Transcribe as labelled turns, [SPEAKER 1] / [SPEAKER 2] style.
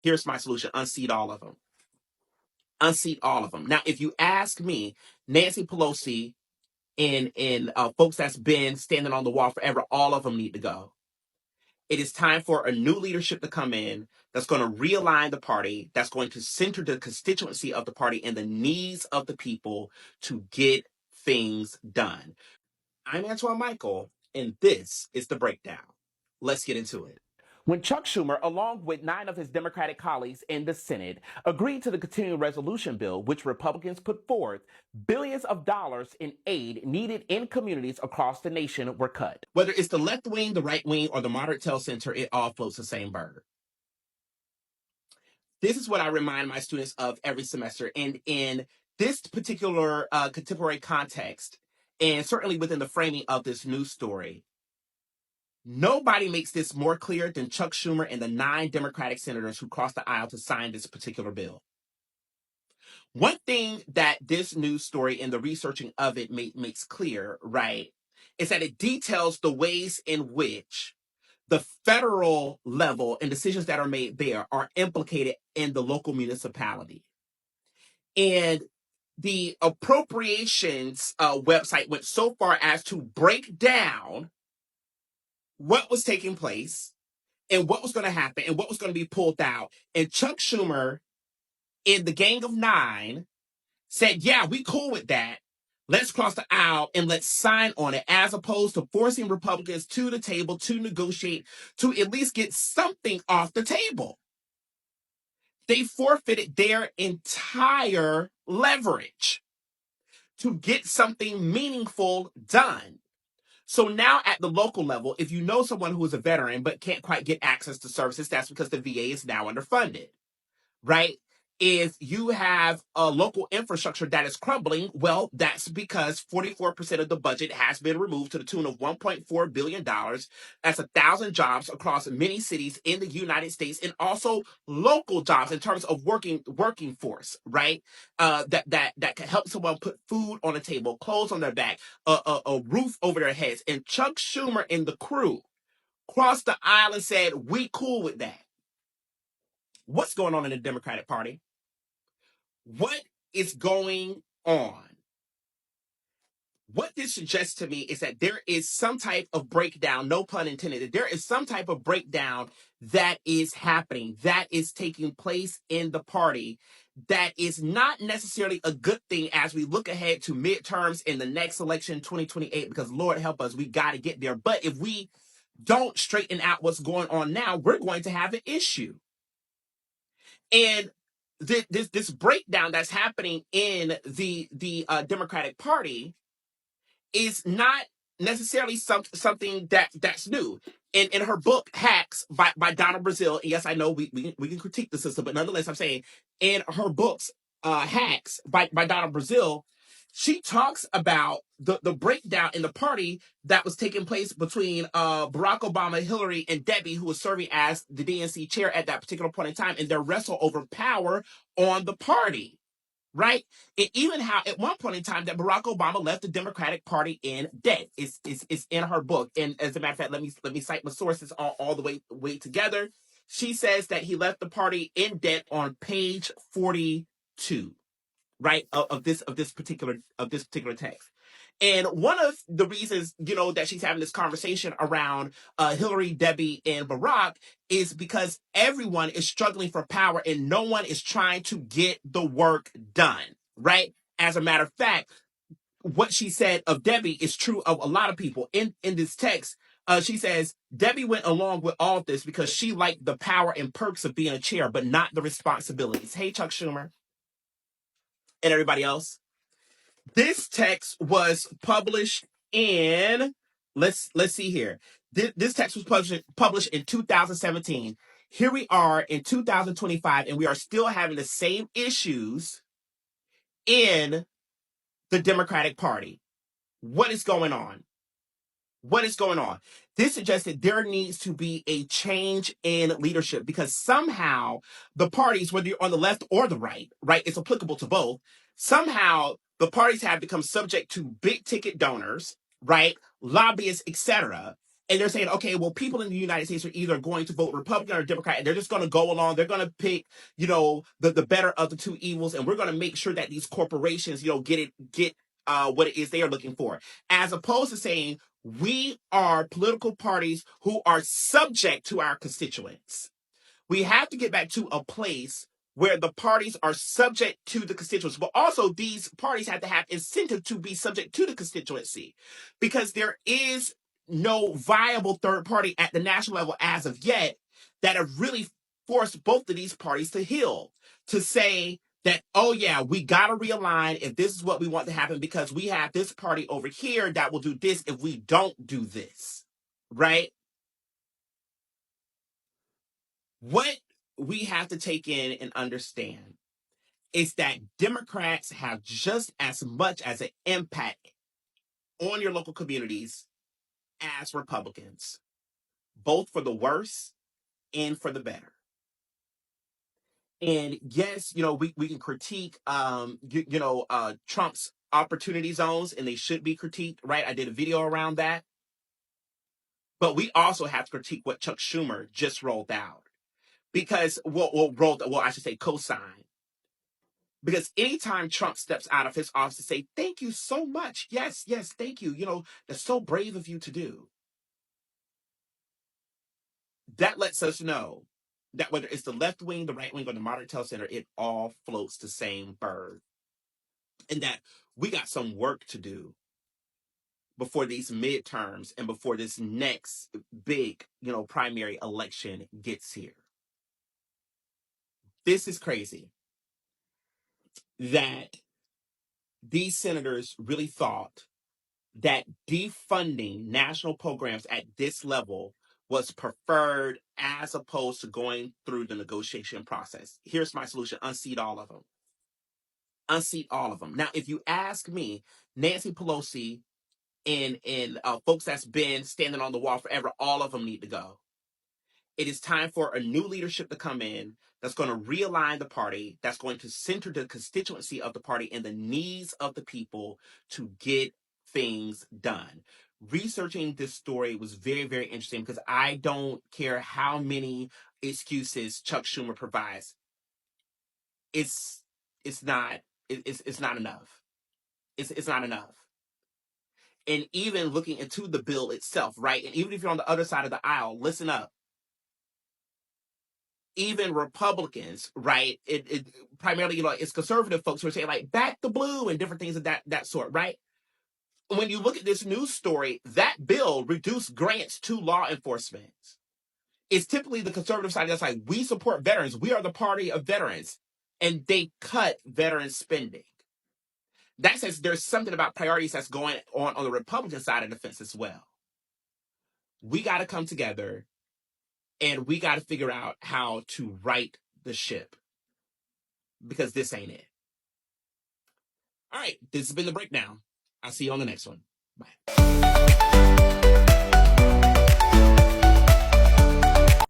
[SPEAKER 1] Here's my solution: unseat all of them. Unseat all of them. Now, if you ask me, Nancy Pelosi and folks that's been standing on the wall forever, all of them need to go. It is time for a new leadership to come in that's going to realign the party, that's going to center the constituency of the party and the needs of the people to get things done. I'm Antwann Michael, and this is The Breakdown. Let's get into it. When Chuck Schumer, along with 9 of his Democratic colleagues in the Senate, agreed to the continuing resolution bill, which Republicans put forth, billions of dollars in aid needed in communities across the nation were cut. Whether it's the left wing, the right wing, or the moderate tail center, it all floats the same bird. This is what I remind my students of every semester. And in this particular contemporary context, and certainly within the framing of this news story, nobody makes this more clear than Chuck Schumer and the 9 Democratic senators who crossed the aisle to sign this particular bill. One thing that this news story and the researching of it makes clear, right, is that it details the ways in which the federal level and decisions that are made there are implicated in the local municipality. And the appropriations website went so far as to break down what was taking place and what was going to happen and what was going to be pulled out. And Chuck Schumer and the Gang of 9 said, yeah, we cool with that. Let's cross the aisle and let's sign on it, as opposed to forcing Republicans to the table to negotiate, to at least get something off the table. They forfeited their entire leverage to get something meaningful done. So now at the local level, if you know someone who is a veteran but can't quite get access to services, that's because the VA is now underfunded, right? If you have a local infrastructure that is crumbling, well, that's because 44% of the budget has been removed to the tune of $1.4 billion. That's 1,000 jobs across many cities in the United States, and also local jobs in terms of working force, right? That can help someone put food on the table, clothes on their back, a roof over their heads. And Chuck Schumer and the crew crossed the aisle and said, we cool with that. What's going on in the Democratic Party? What is going on? What this suggests to me is that there is some type of breakdown, no pun intended, that there is some type of breakdown that is happening, that is taking place in the party, that is not necessarily a good thing as we look ahead to midterms in the next election, 2028, because Lord help us, we got to get there. But if we don't straighten out what's going on now, we're going to have an issue. And this breakdown that's happening in the Democratic Party is not necessarily something that's new. In her book Hacks by Donna Brazile, yes, I know we can critique the system, but nonetheless, I'm saying in her books Hacks by Donna Brazile, she talks about the breakdown in the party that was taking place between Barack Obama, Hillary, and Debbie, who was serving as the DNC chair at that particular point in time, and their wrestle over power on the party, right? And even how at one point in time that Barack Obama left the Democratic Party in debt. It's in her book. And as a matter of fact, let me cite my sources all the way together. She says that he left the party in debt on page 42. Right, of this particular text. And one of the reasons, that she's having this conversation around Hillary, Debbie, and Barack is because everyone is struggling for power and no one is trying to get the work done, right? As a matter of fact, what she said of Debbie is true of a lot of people. In this text, she says, Debbie went along with all of this because she liked the power and perks of being a chair, but not the responsibilities. Hey, Chuck Schumer. And everybody else. This text was published in, let's see here. This text was published in 2017. Here we are in 2025, and we are still having the same issues in the Democratic Party. What is going on? What is going on? This suggests that there needs to be a change in leadership, because somehow the parties, whether you're on the left or the right, it's applicable to both. Somehow the parties have become subject to big ticket donors, right? Lobbyists, etc. And they're saying, okay, well, people in the United States are either going to vote Republican or Democrat, and they're just going to go along. They're going to pick, the better of the two evils, and we're going to make sure that these corporations, get what it is they are looking for, as opposed to saying we are political parties who are subject to our constituents. We have to get back to a place where the parties are subject to the constituents, but also these parties have to have incentive to be subject to the constituency, because there is no viable third party at the national level as of yet that have really forced both of these parties to heal, to say that, oh yeah, we got to realign if this is what we want to happen, because we have this party over here that will do this if we don't do this, right? What we have to take in and understand is that Democrats have just as much as an impact on your local communities as Republicans, both for the worse and for the better. And yes, we can critique Trump's opportunity zones, and they should be critiqued, right? I did a video around that. But we also have to critique what Chuck Schumer just rolled out. Because I should say co-signed. Because anytime Trump steps out of his office to say, thank you so much. Yes, thank you. That's so brave of you to do. That lets us know that whether it's the left wing, the right wing, or the modern tail center, it all floats the same bird. And that we got some work to do before these midterms and before this next big, primary election gets here. This is crazy that these senators really thought that defunding national programs at this level was preferred as opposed to going through the negotiation process. Here's my solution: unseat all of them. Unseat all of them. Now, if you ask me, Nancy Pelosi and folks that's been standing on the wall forever, all of them need to go. It is time for a new leadership to come in that's going to realign the party, that's going to center the constituency of the party and the needs of the people to get things done. Researching this story was very, very interesting, because I don't care how many excuses Chuck Schumer provides. It's not enough. It's not enough. And even looking into the bill itself, right? And even if you're on the other side of the aisle, listen up. Even Republicans, right? It primarily, it's conservative folks who are saying like back the blue and different things of that sort, right? When you look at this news story, that bill reduced grants to law enforcement. It's typically the conservative side that's like, we support veterans. We are the party of veterans. And they cut veteran spending. That says there's something about priorities that's going on the Republican side of the fence as well. We got to come together and we got to figure out how to right the ship, because this ain't it. All right, this has been The Breakdown. I'll see you on the next one. Bye.